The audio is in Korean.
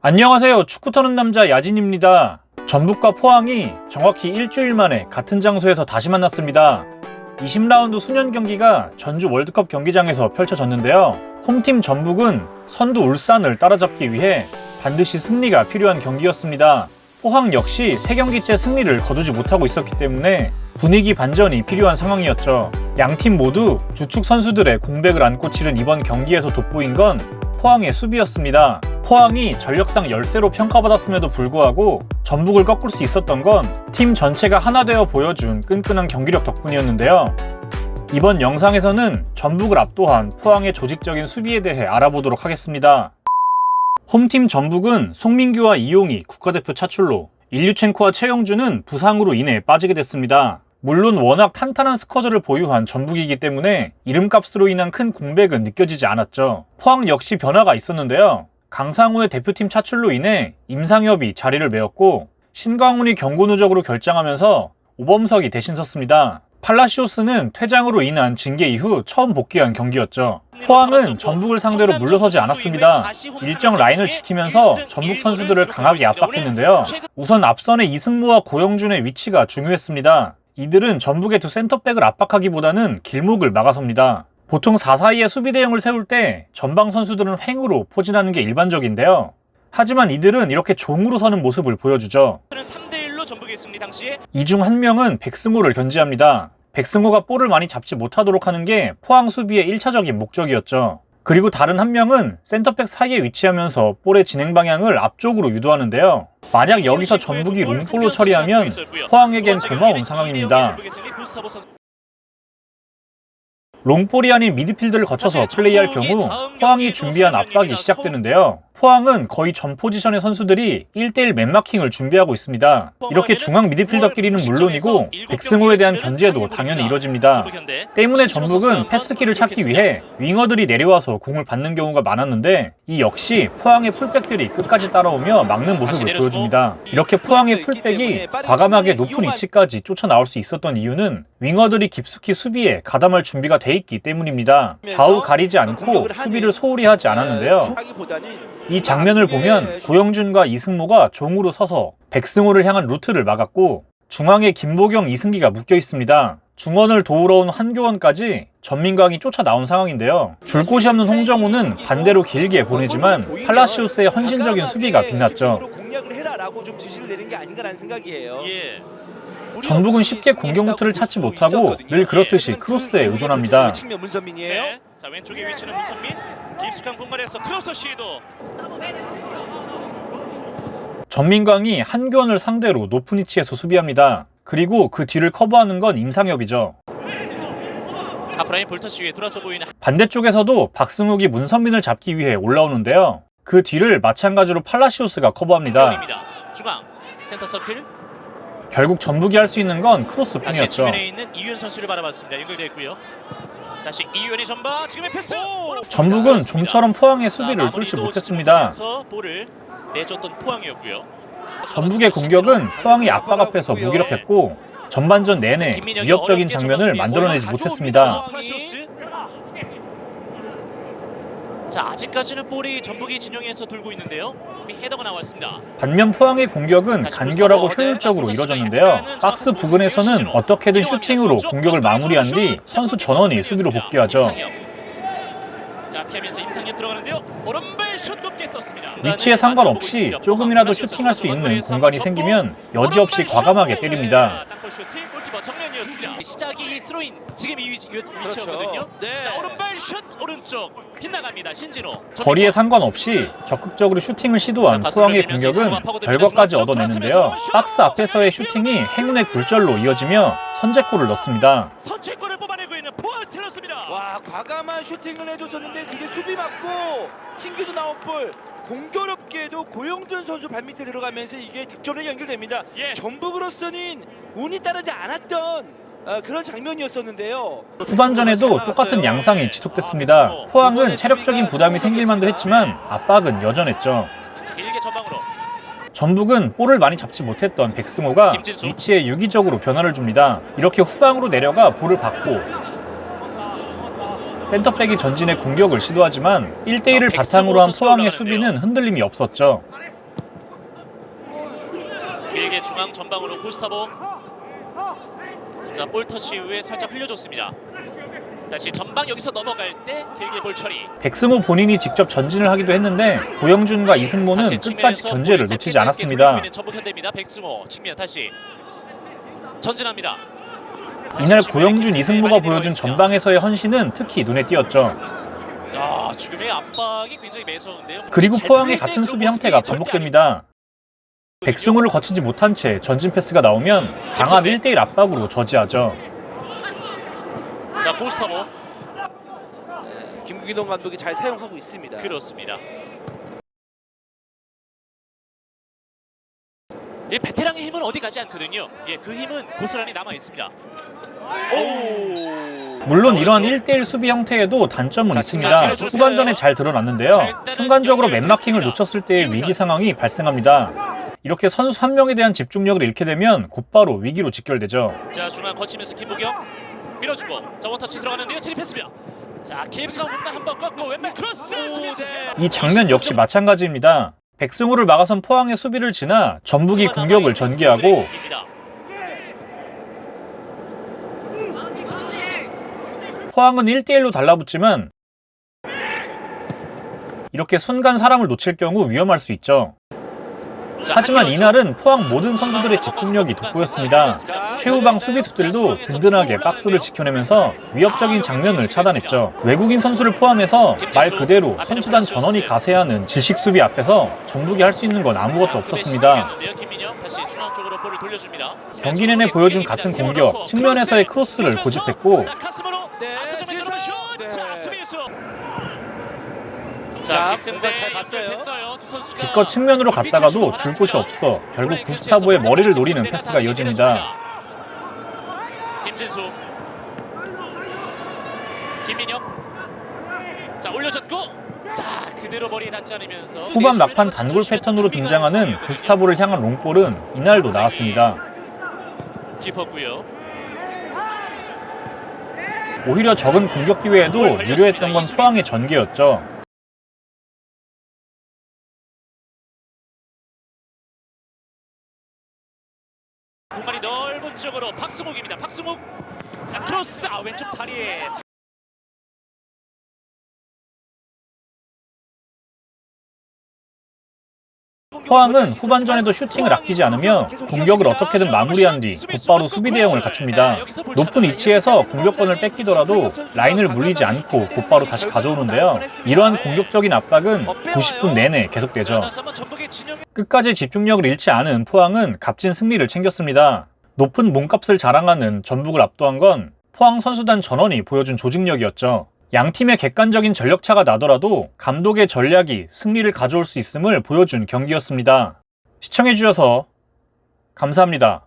안녕하세요. 축구 터는 남자 야진입니다. 전북과 포항이 정확히 일주일 만에 같은 장소에서 다시 만났습니다. 20라운드 수년 경기가 전주 월드컵 경기장에서 펼쳐졌는데요. 홈팀 전북은 선두 울산을 따라잡기 위해 반드시 승리가 필요한 경기였습니다. 포항 역시 3경기째 승리를 거두지 못하고 있었기 때문에 분위기 반전이 필요한 상황이었죠. 양팀 모두 주축 선수들의 공백을 안고 치른 이번 경기에서 돋보인 건 포항의 수비였습니다. 포항이 전력상 열세로 평가받았음에도 불구하고 전북을 꺾을 수 있었던 건 팀 전체가 하나 되어 보여준 끈끈한 경기력 덕분이었는데요. 이번 영상에서는 전북을 압도한 포항의 조직적인 수비에 대해 알아보도록 하겠습니다. 홈팀 전북은 송민규와 이용이 국가대표 차출로, 일류첸코와 최영주는 부상으로 인해 빠지게 됐습니다. 물론 워낙 탄탄한 스쿼드를 보유한 전북이기 때문에 이름값으로 인한 큰 공백은 느껴지지 않았죠. 포항 역시 변화가 있었는데요. 강상우의 대표팀 차출로 인해 임상엽이 자리를 메웠고 신광훈이 경고 누적으로 결장하면서 오범석이 대신 섰습니다. 팔라시오스는 퇴장으로 인한 징계 이후 처음 복귀한 경기였죠. 포항은 전북을 상대로 물러서지 않았습니다. 일정 라인을 지키면서 전북 선수들을 강하게 압박했는데요. 우선 앞선의 이승모와 고영준의 위치가 중요했습니다. 이들은 전북의 두 센터백을 압박하기보다는 길목을 막아섭니다. 보통 4-4-2의 수비 대형을 세울 때 전방 선수들은 횡으로 포진하는 게 일반적인데요. 하지만 이들은 이렇게 종으로 서는 모습을 보여주죠. 이 중 한 명은 백승호를 견제합니다. 백승호가 볼을 많이 잡지 못하도록 하는 게 포항 수비의 1차적인 목적이었죠. 그리고 다른 한 명은 센터백 사이에 위치하면서 볼의 진행 방향을 앞쪽으로 유도하는데요. 만약 여기서 전북이 롱볼로 처리하면 포항에겐 고마운 상황입니다. 롱볼이 아닌 미드필드를 거쳐서 플레이할 경우 포항이 준비한 압박이 시작되는데요. 포항은 거의 전 포지션의 선수들이 1대1 맨마킹을 준비하고 있습니다. 이렇게 중앙 미드필더끼리는 물론이고 백승호에 대한 견제도 당연히 이뤄집니다. 때문에 전북은 패스키를 찾기 위해 윙어들이 내려와서 공을 받는 경우가 많았는데 이 역시 포항의 풀백들이 끝까지 따라오며 막는 모습을 보여줍니다. 이렇게 포항의 풀백이 과감하게 높은 위치까지 쫓아 나올 수 있었던 이유는 윙어들이 깊숙이 수비에 가담할 준비가 돼 있기 때문입니다. 좌우 가리지 않고 수비를 소홀히 하지 않았는데요. 이 장면을 보면 고영준과 이승모가 종으로 서서 백승호를 향한 루트를 막았고 중앙에 김보경, 이승기가 묶여 있습니다. 중원을 도우러 온 한교원까지 전민광이 쫓아 나온 상황인데요. 줄 곳이 없는 홍정우는 반대로 길게 보내지만 팔라시오스의 헌신적인 수비가 빛났죠. 전북은 쉽게 공격 루트를 찾지 못하고 늘 그렇듯이 크로스에 의존합니다. 자, 왼쪽에 위치는 문선민. 깊숙한 공간에서 크로스 시도. 전민광이 한교원을 상대로 높은 위치에서 수비합니다. 그리고 그 뒤를 커버하는 건 임상엽이죠. 하프라인 볼터시 위에 돌아서 보이는 반대쪽에서도 박승욱이 문선민을 잡기 위해 올라오는데요. 그 뒤를 마찬가지로 팔라시오스가 커버합니다. 중앙 센터 서클. 결국 전북이 할 수 있는 건 크로스뿐이었죠. 주변에 있는 이윤 선수를 바라봤습니다. 연결되어 있고요. 다시 이윤의 전방, 지금의 패스. 전북은 좀처럼 포항의 수비를 뚫지 못했습니다. 볼을 내줬던 포항이었고요. 전북의 공격은 포항이 압박 앞에서 무기력했고 전반전 내내 위협적인 장면을 만들어내지 못했습니다. 자, 아직까지는 볼이 전북이 진영에서 돌고 있는데요. 헤더가 나왔습니다. 반면 포항의 공격은 간결하고 효율적으로 이뤄졌는데요. 박스 부근에서는 어떻게든 슈팅으로 공격을 마무리한 뒤 선수 전원이 수비로 복귀하죠. 자, 피하면서 임상엽 들어가는데요. 오른발 슛 높게 떴습니다. 위치에 상관없이 조금이라도 슈팅할 수 있는 공간이 생기면 여지없이 과감하게 때립니다. 시작이 스로인, 지금 이 위치였거든요. 자, 오른발 슛 오른쪽 빗나갑니다. 신진호. 거리에 상관없이 적극적으로 슈팅을 시도한 포항의 공격은 결과까지 얻어내는데요. 박스 앞에서의 슈팅이 행운의 굴절로 이어지며 선제골을 넣습니다. 선제골을 뽑아내고 있는 포항 스텔러스입니다. 와, 과감한 슈팅을 해줬었는데 그게 수비 맞고 튕겨서 나온 볼, 공교롭게도 고영준 선수 발밑에 들어가면서 이게 득점에 연결됩니다. 전북으로서는 운이 따르지 않았던 그런 장면이었었는데요. 후반전에도 똑같은 양상이 지속됐습니다. 포항은 체력적인 부담이 생길 만도 했지만 압박은 여전했죠. 길게 전방으로. 전북은 볼을 많이 잡지 못했던 백승호가 위치에 유기적으로 변화를 줍니다. 이렇게 후방으로 내려가 볼을 받고 센터백이 전진해 공격을 시도하지만 1대1을 자, 바탕으로 한 백승호 포항의 선수 수비는 흔들림이 없었죠. 길게 중앙 전방으로 구스타보. 자, 볼 터치 이후에 살짝 흘려줬습니다. 다시 전방 여기서 넘어갈 때 길게 볼 처리. 백승호 본인이 직접 전진을 하기도 했는데 고영준과 이승모는 다시 끝까지 측면에서 견제를 볼을 놓치지 짧게 않았습니다. 돌리고 있는 전북 현대입니다. 백승호 측면 다시 전진합니다. 이날 측면에 고영준, 킥스에 이승모가 많이 보여준 들어있습니다. 전방에서의 헌신은 특히 눈에 띄었죠. 야, 지금의 압박이 굉장히 매서운데요. 그리고 잘 포항의 풀릴 때 같은 그 수비 모습이 형태가 절대 반복됩니다. 백승호를 거치지 못한 채 전진 패스가 나오면 강한 1대1 압박으로 저지하죠. 아니에요. 자, 구스타보. 김규동 감독이 잘 사용하고 있습니다. 그렇습니다. 이 베테랑의 힘은 어디 가지 않거든요. 예, 그 힘은 고스란히 남아 있습니다. 오. 물론 이러한 1대1 수비 형태에도 단점은 자, 있습니다. 찔러줬어요. 후반전에 잘 드러났는데요. 순간적으로 맨마킹을 놓쳤을 때의 위기 상황이 발생합니다. 이렇게 선수 한 명에 대한 집중력을 잃게 되면 곧바로 위기로 직결되죠. 자, 중앙 거치면서 김보경 밀어주고 자, 원터치 들어가는데요. 진입했습니다. 자, 깁스가 몸만 한번 꺾고 왼발 크로스. 이 장면 역시 마찬가지입니다. 백승호를 막아선 포항의 수비를 지나 전북이 공격을 전개하고 포항은 1대1로 달라붙지만 이렇게 순간 사람을 놓칠 경우 위험할 수 있죠. 하지만 이날은 포항 모든 선수들의 집중력이 돋보였습니다. 최후방 수비수들도 든든하게 박스를 지켜내면서 위협적인 장면을 차단했죠. 외국인 선수를 포함해서 말 그대로 선수단 전원이 가세하는 질식 수비 앞에서 전북이 할 수 있는 건 아무것도 없었습니다. 경기 내내 보여준 같은 공격, 측면에서의 크로스를 고집했고 자, 공간 잘 봤어요. 기껏 측면으로 갔다가도 줄 곳이 없어 결국 구스타보의 머리를 노리는 패스가 이어집니다. 김진수, 김민혁, 자, 올려줬고, 자, 그대로 머리에 닿지 않으면서 후반 막판 단골 패턴으로 등장하는 구스타보를 향한 롱볼은 이날도 나왔습니다. 깊었고요. 오히려 적은 공격 기회에도 유리했던 건 포항의 전개였죠. 공간이 넓은 쪽으로 박승욱입니다. 박승욱, 자, 크로스, 왼쪽 다리에. 포항은 후반전에도 슈팅을 아끼지 않으며 공격을 어떻게든 마무리한 뒤 곧바로 수비 대응을 갖춥니다. 높은 위치에서 공격권을 뺏기더라도 라인을 물리지 않고 곧바로 다시 가져오는데요. 이러한 공격적인 압박은 90분 내내 계속되죠. 끝까지 집중력을 잃지 않은 포항은 값진 승리를 챙겼습니다. 높은 몸값을 자랑하는 전북을 압도한 건 포항 선수단 전원이 보여준 조직력이었죠. 양 팀의 객관적인 전력차가 나더라도 감독의 전략이 승리를 가져올 수 있음을 보여준 경기였습니다. 시청해주셔서 감사합니다.